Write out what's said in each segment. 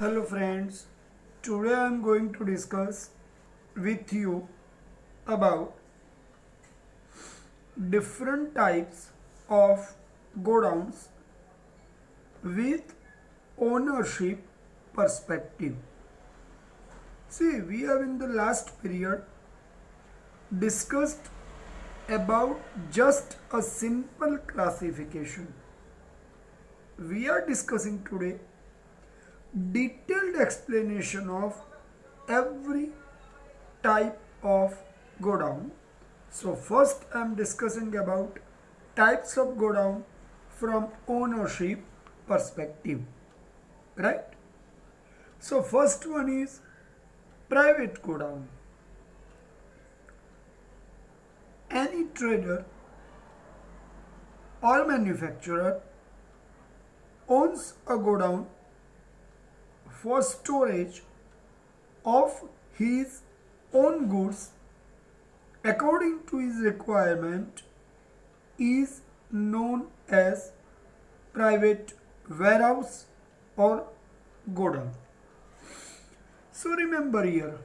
Hello friends, today I am going to discuss with you about different types of godowns with ownership perspective. See, we have in the last period discussed about just a simple classification. We are discussing today detailed explanation of every type of godown. So first I am discussing about types of godown from ownership perspective, right? So first one is private godown. Any trader or manufacturer owns a godown for storage of his own goods according to his requirement is known as private warehouse or godown. So remember here,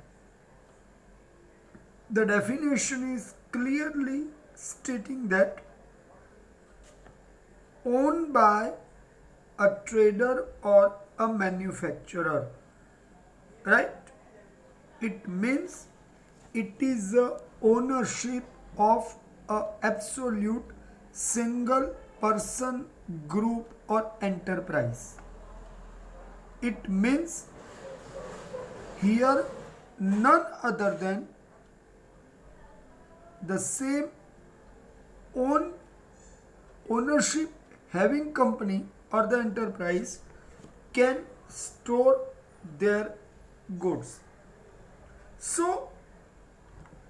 the definition is clearly stating that owned by a trader or a manufacturer, right? It means it is the ownership of a absolute single person, group or enterprise. It means here none other than the same ownership having company or the enterprise can store their goods. So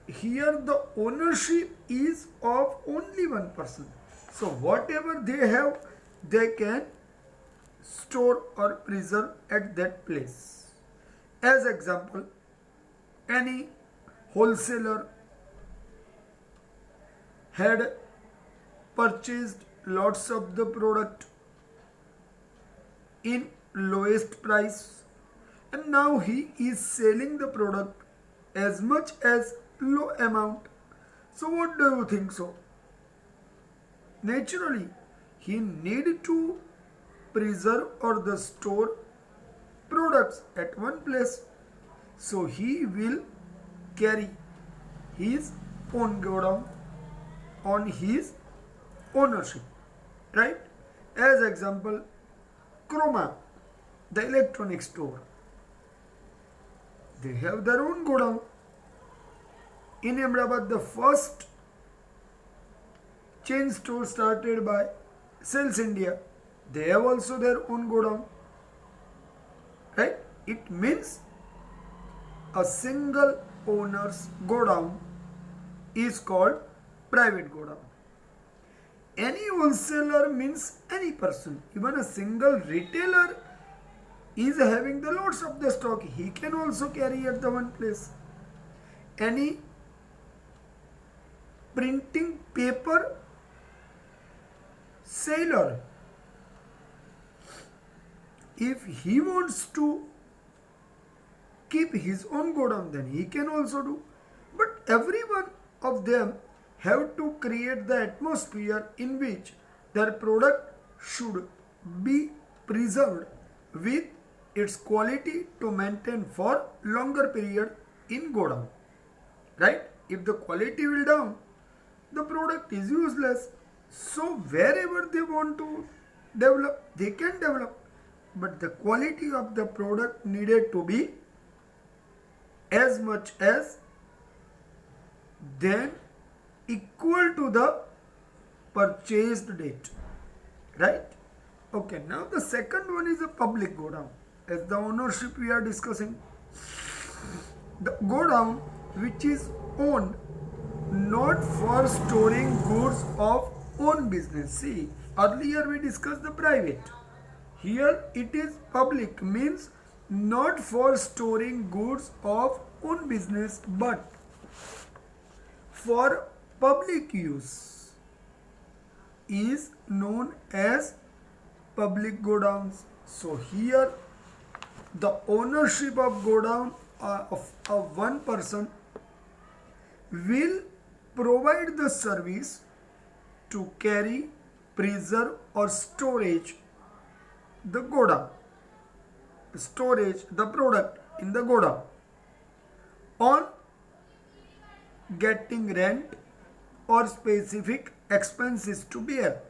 here the ownership is of only one person. So whatever they have, they can store or preserve at that place. As example, any wholesaler had purchased lots of the product in lowest price and now he is selling the product as much as low amount. So what do you think so? Naturally, he need to preserve or the store products at one place. So he will carry his own godown on his ownership, right? As example, Croma, the electronic store, they have their own godown. In Ahmedabad, the first chain store started by Sales India, they have also their own godown, right? It means a single owner's godown is called private godown. Any wholesaler means any person, even a single retailer is having the lots of the stock, he can also carry at the one place. Any printing paper seller, if he wants to keep his own godown, then he can also do. But every one of them have to create the atmosphere in which their product should be preserved with its quality to maintain for longer period in godown, right? If the quality will down, the product is useless. So wherever they want to develop, they can develop, but the quality of the product needed to be as much as then equal to the purchased date, right? Okay, now the second one is a public godown. As the ownership we are discussing, the godown which is owned not for storing goods of own business. See, earlier we discussed the private. Here it is public, means not for storing goods of own business but for public use is known as public godowns. So here the ownership of godown of one person will provide the service to carry, preserve or storage the godown, storage the product in the godown. On getting rent or specific expenses to bear,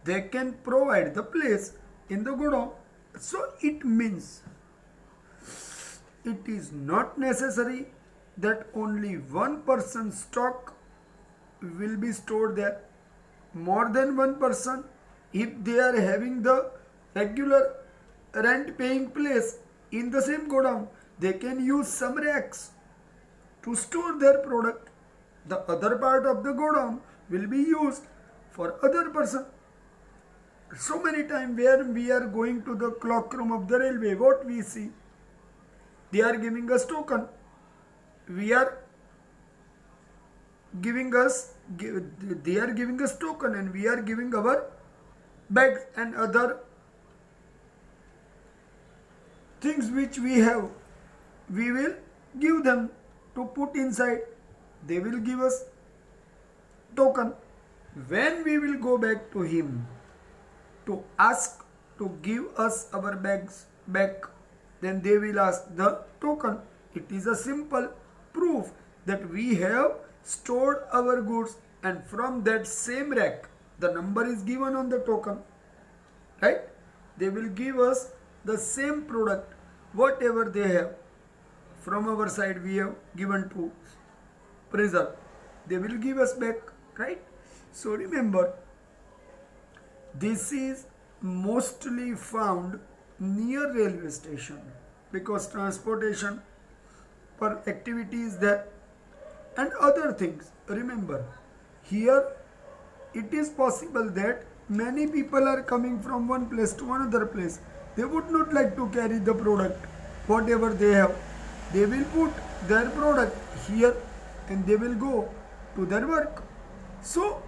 they can provide the place in the godown. So it means it is not necessary that only one person's stock will be stored there. More than one person, if they are having the regular rent paying place in the same godown, they can use some racks to store their product. The other part of the godown will be used for other person. So many times where we are going to the clock room of the railway, what we see, they are giving us token. We are giving us, they are giving us token and we are giving our bags and other things which we have. We will give them to put inside. They will give us token. When we will go back to him to ask to give us our bags back, then they will ask the token. It is a simple proof that we have stored our goods, and from that same rack the number is given on the token, right? They will give us the same product whatever they have. From our side we have given to preserve, they will give us back, right? So remember, this is mostly found near railway station because transportation per activity is there and other things. Remember, here it is possible that many people are coming from one place to another place. They would not like to carry the product, whatever they have. They will put their product here and they will go to their work. So,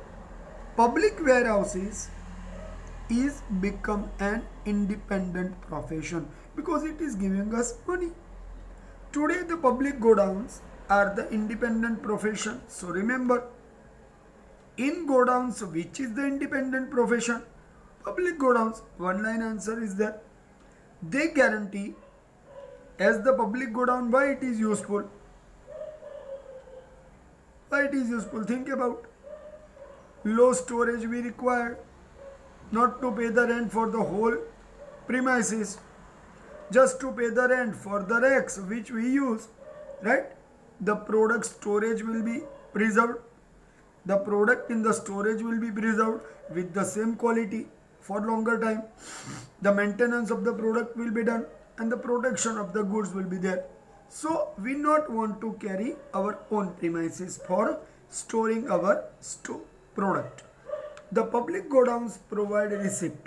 public warehouses is become an independent profession because it is giving us money. Today the public godowns are the independent profession. So remember, in godowns, which is the independent profession? Public godowns. One line answer is there. They guarantee, as the public godown, why it is useful? Why it is useful? Think about. Low storage we require, not to pay the rent for the whole premises, just to pay the rent for the racks which we use, right? The product storage will be preserved. The product in the storage will be preserved with the same quality for longer time. The maintenance of the product will be done and the protection of the goods will be there. So we not want to carry our own premises for storing our product. The public godowns provide a receipt.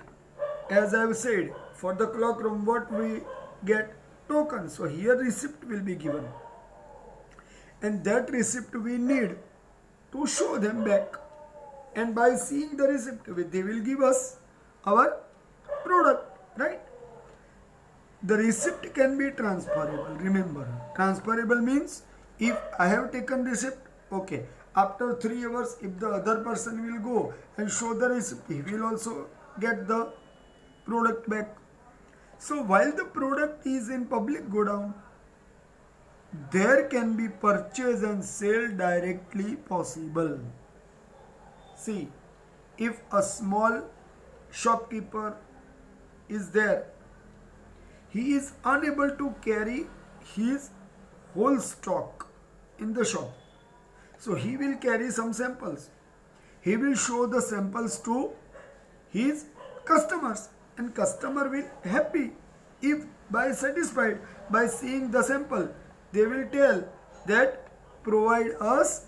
As I have said, for the clock room what we get? Token. So here receipt will be given. And that receipt we need to show them back. And by seeing the receipt, they will give us our product, right? The receipt can be transferable. Remember, transferable means if I have taken receipt, okay, after 3 hours, if the other person will go and show the receipt, he will also get the product back. So while the product is in public godown, there can be purchase and sale directly possible. See, if a small shopkeeper is there, he is unable to carry his whole stock in the shop. So he will carry some samples. He will show the samples to his customers and customer will happy if by satisfied by seeing the sample. They will tell that provide us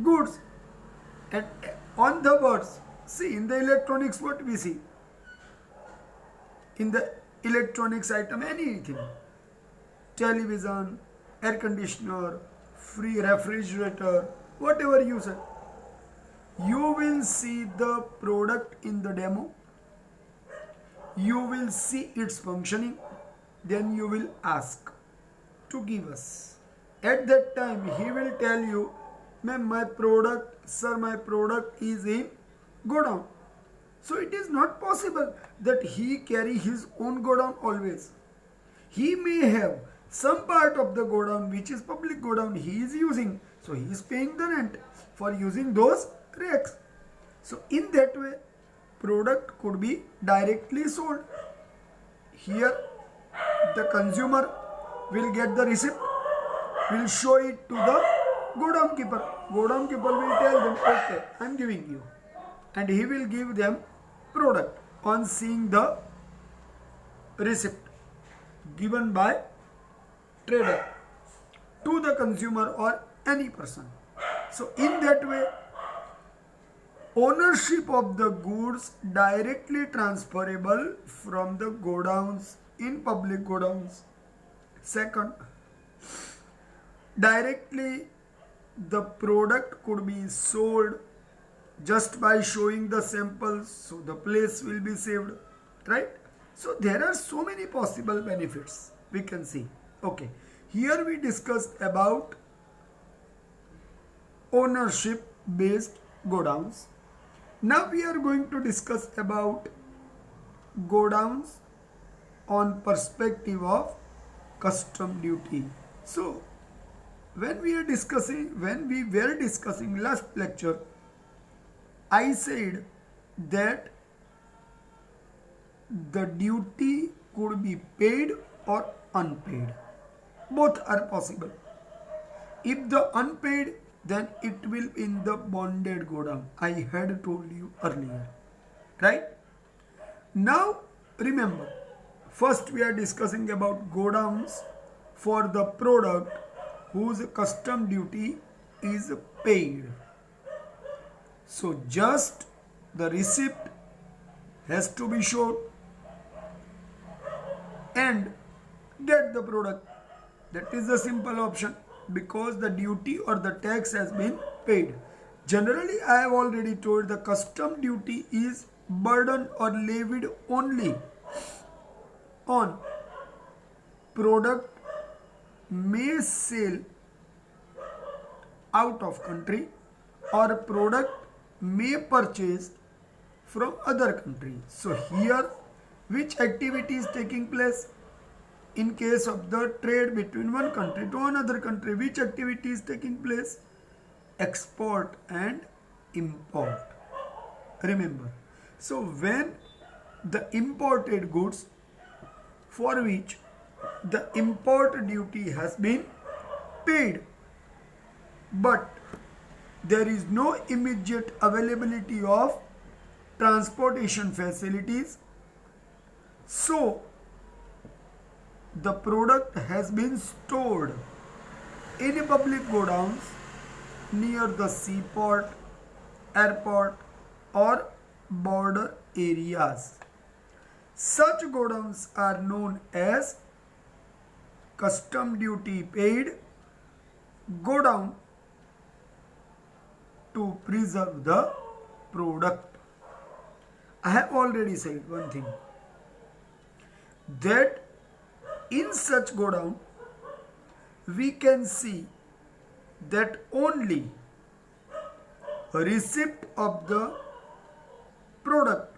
goods. And on the words, see in the electronics what we see? In the electronics item, anything, television, air conditioner, free refrigerator, whatever you say, you will see the product in the demo. you will see its functioning, then you will ask to give us. At that time he will tell you, ma'am, my product, sir, my product is in godown. So it is not possible that he carry his own godown always. He may have some part of the godown which is public godown he is using, so he is paying the rent for using those racks. So in that way product could be directly sold. Here the consumer will get the receipt, will show it to the godown keeper. Godown keeper will tell them, okay, I am giving you, and he will give them product on seeing the receipt given by trader to the consumer or any person. So in that way ownership of the goods directly transferable from the godowns in public godowns. Second, directly the product could be sold just by showing the samples, so the place will be saved, right? So there are so many possible benefits we can see. Okay, here we discussed about ownership based godowns. Now we are going to discuss about godowns on perspective of custom duty. So when we were discussing last lecture, I said that the duty could be paid or unpaid. Both are possible. If the unpaid, then it will in the bonded godown. I had told you earlier, right? Now remember, first we are discussing about godowns for the product whose custom duty is paid. So just the receipt has to be shown and get the product. That is the simple option, because the duty or the tax has been paid. Generally, I have already told the custom duty is burden or levied only on product may sell out of country or product may purchase from other country. So here which activity is taking place? In case of the trade between one country to another country, which activity is taking place? Export and import. Remember, so when the imported goods for which the import duty has been paid, but there is no immediate availability of transportation facilities, so the product has been stored in public godowns near the seaport, airport or border areas. Such godowns are known as custom duty paid godown to preserve the product. I have already said one thing, that in such godown we can see that only receipt of the product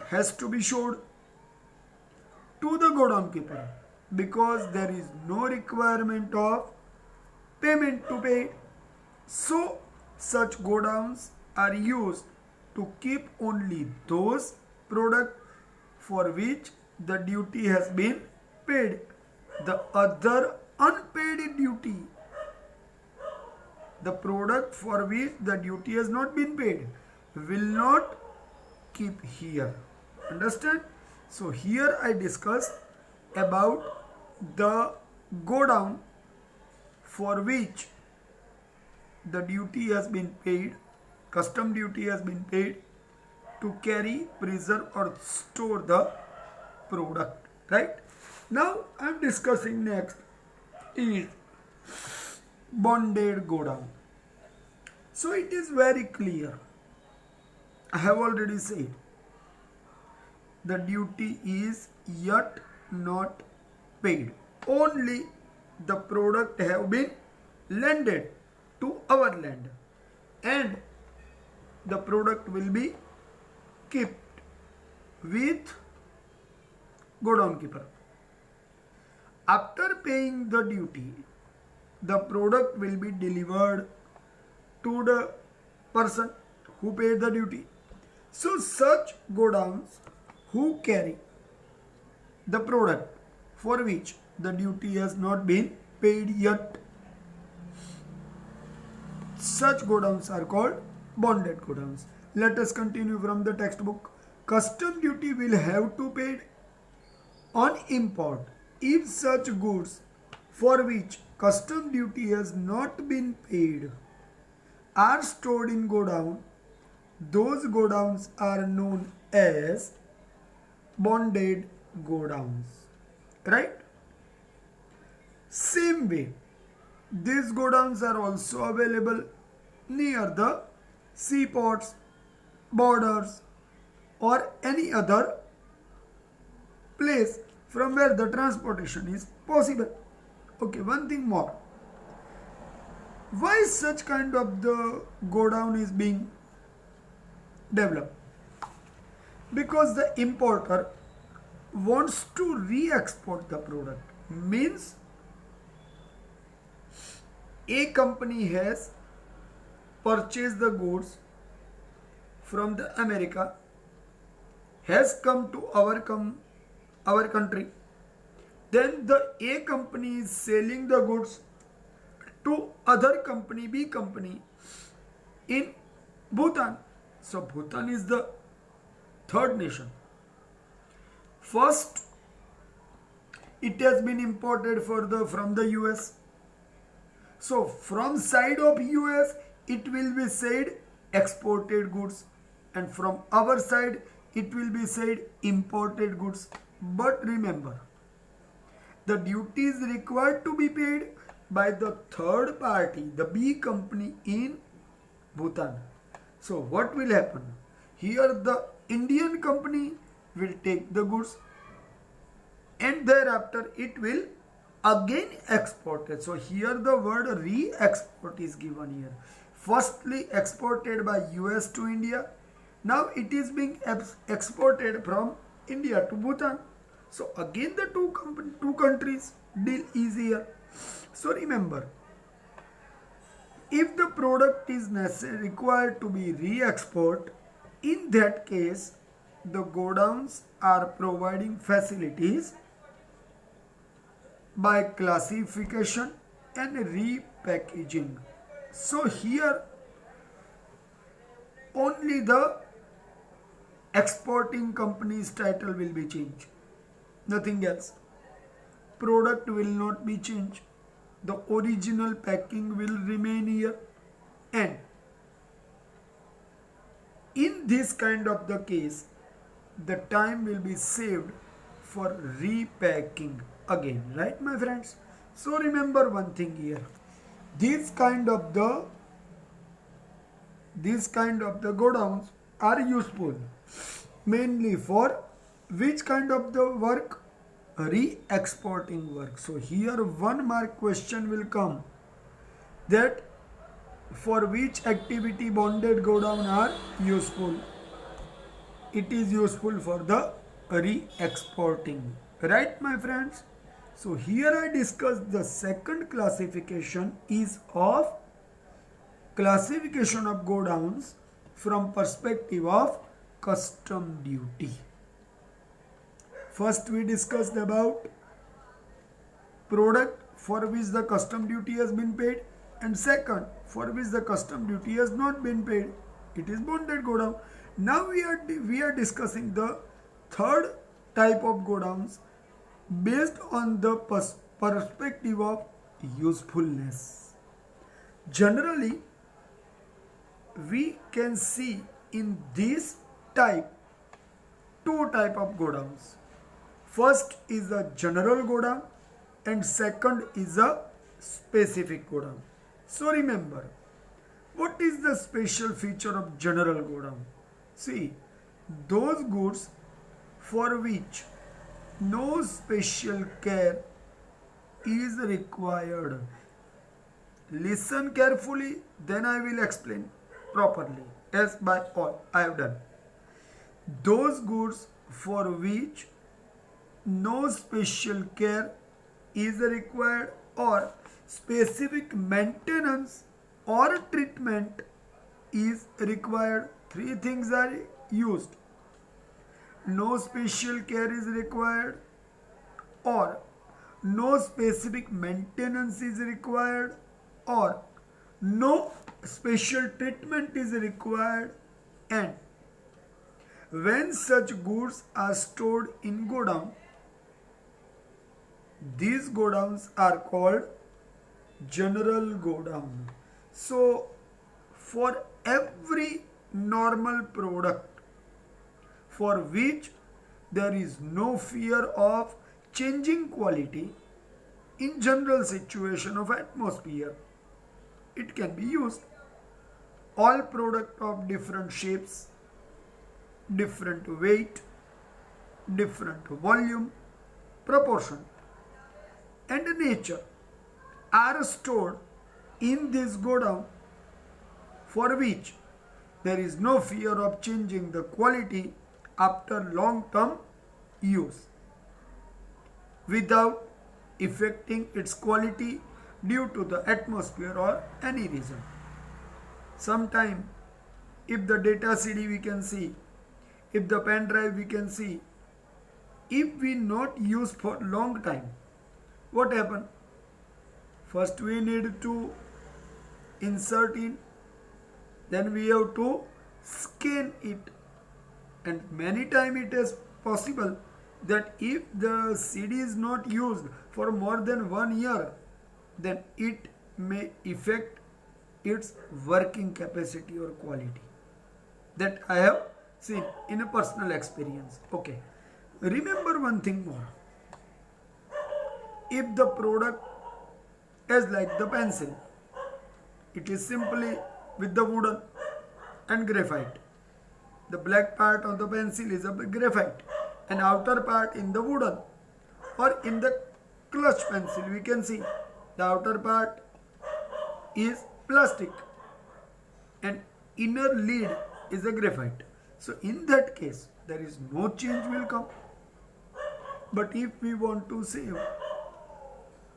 has to be showed to the godown keeper, because there is no requirement of payment to pay. So such godowns are used to keep only those products for which the duty has been paid. The other unpaid duty, the product for which the duty has not been paid, will not keep here. Understand? So here I discussed about the godown for which the duty has been paid, custom duty has been paid to carry, preserve or store the product, right? Now I am discussing next is bonded godown. So it is very clear. I have already said the duty is yet not paid. Only the product have been landed to our land and the product will be kept with godown keeper. After paying the duty, the product will be delivered to the person who paid the duty. So such godowns who carry the product for which the duty has not been paid yet, such godowns are called bonded godowns. Let us continue from the textbook. Custom duty will have to pay on import if such goods for which custom duty has not been paid are stored in godown. Those godowns are known as bonded godowns. Right? Same way, these godowns are also available near the seaports, borders, or any other place from where the transportation is possible. Okay, one thing more. Why such kind of the godown is being developed? Because the importer wants to re-export the product. Means a company has purchased the goods from the America, has come to our country. Then the A company is selling the goods to other company, B company in Bhutan. So Bhutan is the third nation. First, it has been imported from the US. So from side of US, it will be said exported goods, and from our side, it will be said imported goods. But remember, the duty is required to be paid by the third party, the B company in Bhutan. So what will happen? Here the Indian company will take the goods and thereafter it will again exported. So here the word re-export is given here. Firstly exported by US to India. Now it is being exported from India to Bhutan. So again the two countries deal easier. So remember, if the product is required to be re-export, in that case the godowns are providing facilities by classification and repackaging. So here only the exporting company's title will be changed, nothing else. Product will not be changed. The original packing will remain here, and in this kind of the case, the time will be saved for repacking again, right my friends? So remember one thing here, these kind of the godowns are useful mainly for which kind of the work? Re-exporting work. So here 1 mark question will come, that for which activity bonded godown are useful. It is useful for the re-exporting, right my friends? So here I discussed the second classification is of classification of godowns from perspective of custom duty. First we discussed about product for which the custom duty has been paid, and second for which the custom duty has not been paid. It is bonded godown. Now we are discussing the third type of godowns based on the perspective of usefulness. Generally, we can see in this type two type of godowns. First is a general godown and second is a specific godown. So remember, what is the special feature of general godown? See, those goods for which no special care is required. Listen carefully, then I will explain properly as by all I have done. Those goods for which no special care is required or specific maintenance or treatment is required. Three things are used. No special care is required or no specific maintenance is required or no special treatment is required, and when such goods are stored in godown, these godowns are called general godown. So for every normal product for which there is no fear of changing quality in general situation of atmosphere, it can be used. All product of different shapes, different weight, different volume, proportion and nature are stored in this godown for which there is no fear of changing the quality after long term use without affecting its quality due to the atmosphere or any reason. Sometime if the data CD we can see, if the pen drive we can see, if we not use for long time, what happen? First we need to insert in, then we have to scan it, and many time it is possible that if the CD is not used for more than 1 year, then it may affect its working capacity or quality. That I have seen in a personal experience. Okay. Remember one thing more. If the product is like the pencil, it is simply with the wooden and graphite. The black part of the pencil is a graphite and outer part in the wooden, or in the clutch pencil we can see the outer part is plastic and inner lid is a graphite. So in that case there is no change will come. But if we want to save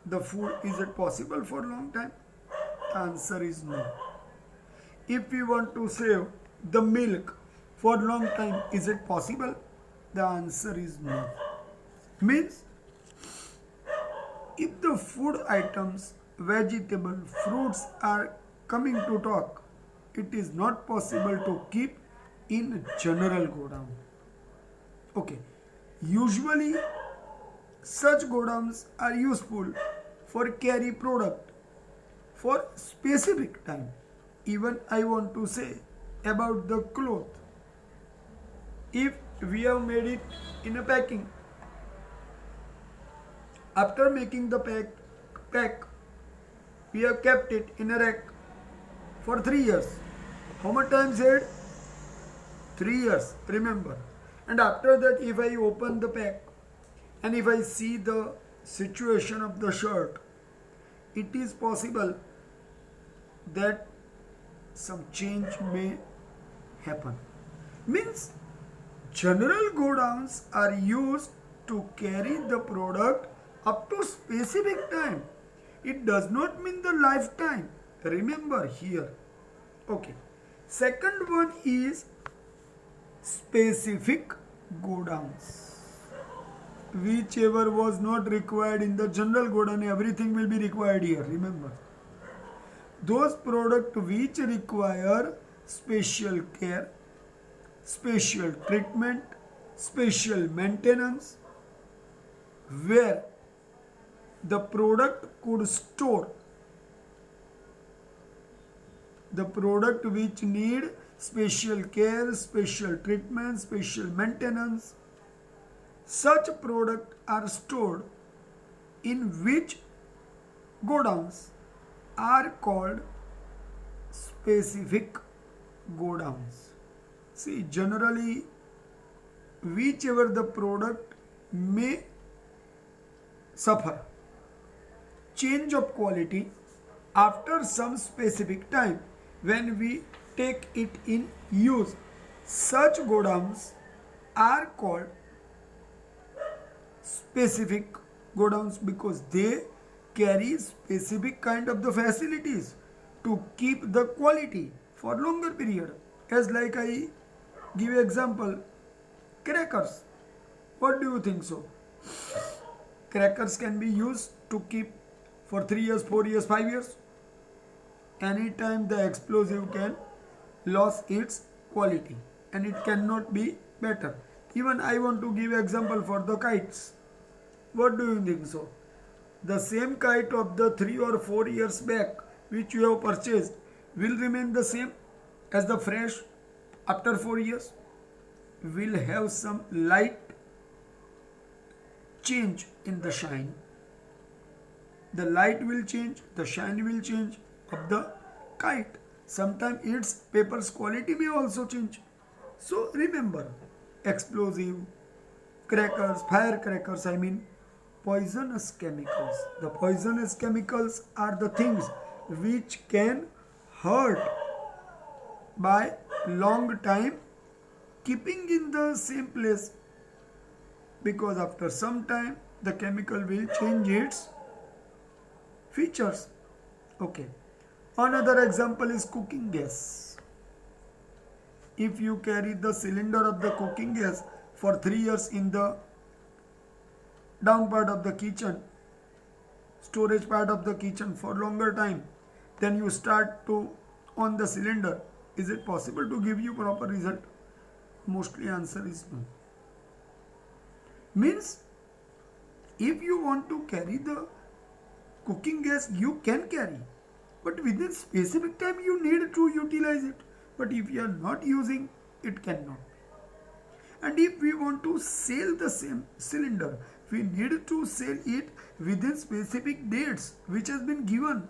the food, is it possible for a long time? The answer is no. If we want to save the milk for a long time, is it possible? The answer is no. Means if the food items, vegetable, fruits are coming to talk, it is not possible to keep in general godown. Okay. Usually such godowns are useful for carry product for specific time. Even I want to say about the cloth. If we have made it in a packing, after making the pack, we have kept it in a rack for 3 years. How much time said? 3 years, remember. And after that, if I open the pack and if I see the situation of the shirt, it is possible that some change may happen. Means general godowns are used to carry the product up to specific time. It does not mean the lifetime. Remember here. Okay. Second one is specific godowns. Whichever was not required in the general godown, everything will be required here. Remember. Those products which require special care, special treatment, special maintenance, where the product could store, the product which need special care, special treatment, special maintenance, such products are stored in which godowns are called specific godowns. See, generally whichever the product may suffer change of quality after some specific time when we take it in use. Such godowns are called specific godowns because they carry specific kind of the facilities to keep the quality for longer period. As like I give example, crackers. What do you think so? Crackers can be used to keep for 3 years, 4 years, 5 years. Anytime the explosive can lose its quality and it cannot be better. Even I want to give example for the kites. What do you think so? The same kite of the 3 or 4 years back which you have purchased will remain the same as the fresh after 4 years. Will have some light change in the shine. The light will change, the shine will change of the kite. Sometimes its paper's quality may also change. So remember, explosive, crackers, firecrackers, I mean poisonous chemicals. The poisonous chemicals are the things which can hurt by long time keeping in the same place, because after some time the chemical will change its features. Okay. Another example is cooking gas. If you carry the cylinder of the cooking gas for 3 years in the down part of the kitchen, storage part of the kitchen for longer time, then you start to on the cylinder, is it possible to give you proper result? Mostly answer is no. Means if you want to carry the cooking gas, you can carry, but within specific time you need to utilize it. But if you are not using, it cannot. And if we want to sell the same cylinder, we need to sell it within specific dates which has been given,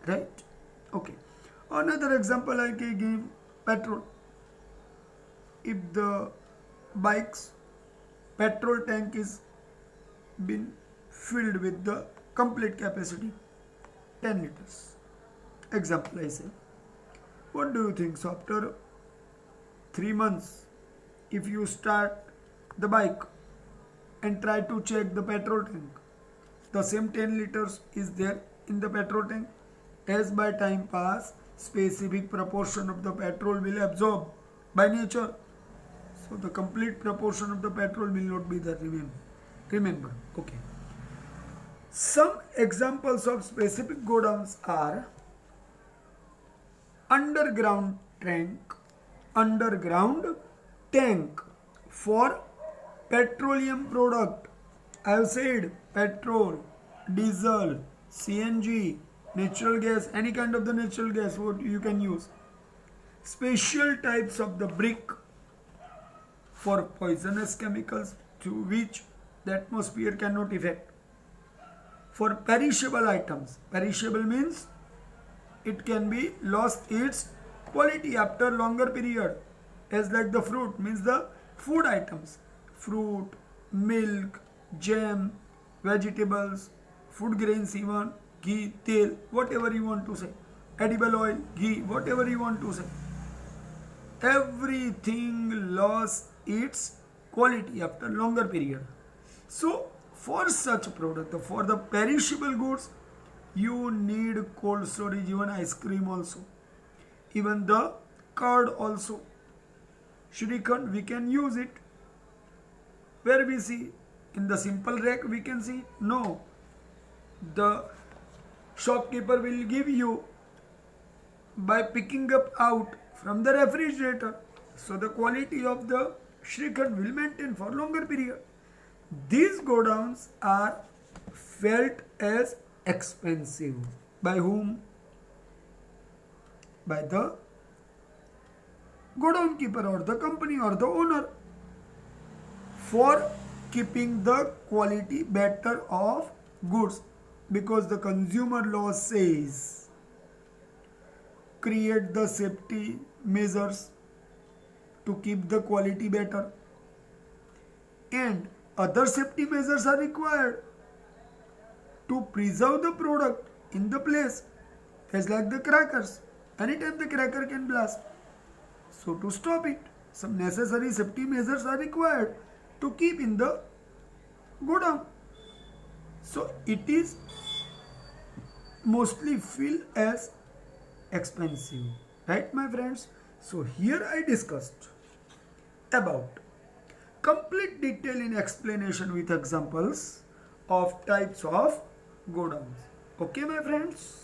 right? Okay. Another example I can give, petrol. If the bike's petrol tank is been filled with the complete capacity 10 liters, example I say, what do you think? So after 3 months, if you start the bike and try to check the petrol tank, the same 10 liters is there in the petrol tank. As by time pass, specific proportion of the petrol will absorb by nature. So the complete proportion of the petrol will not be there. Remember. Okay. Some examples of specific godowns are underground tank for petroleum product. I have said petrol, diesel, CNG, natural gas, any kind of the natural gas what you can use. Special types of the brick for poisonous chemicals to which the atmosphere cannot affect. For perishable items, perishable means it can be lost its quality after longer period, as like the fruit means the food items, fruit, milk, jam, vegetables, food grains, even ghee, tel, whatever you want to say, edible oil, ghee, whatever you want to say, everything lost its quality after longer period. So for such product, for the perishable goods, you need cold storage, even ice cream also, even the curd also, Shrikhand, we can use it. Where we see in the simple rack we can see, no, the shopkeeper will give you by picking up out from the refrigerator. So the quality of the Shrikhand will maintain for longer period. These godowns are felt as expensive. By whom? By the godown keeper or the company or the owner, for keeping the quality better of goods, because the consumer law says create the safety measures to keep the quality better. and other safety measures are required to preserve the product in the place. Just like the crackers, anytime the cracker can blast. So to stop it, some necessary safety measures are required to keep in the godown. So it is mostly feel as expensive, right my friends? So here I discussed about complete detail in explanation with examples of types of godowns. Okay my friends?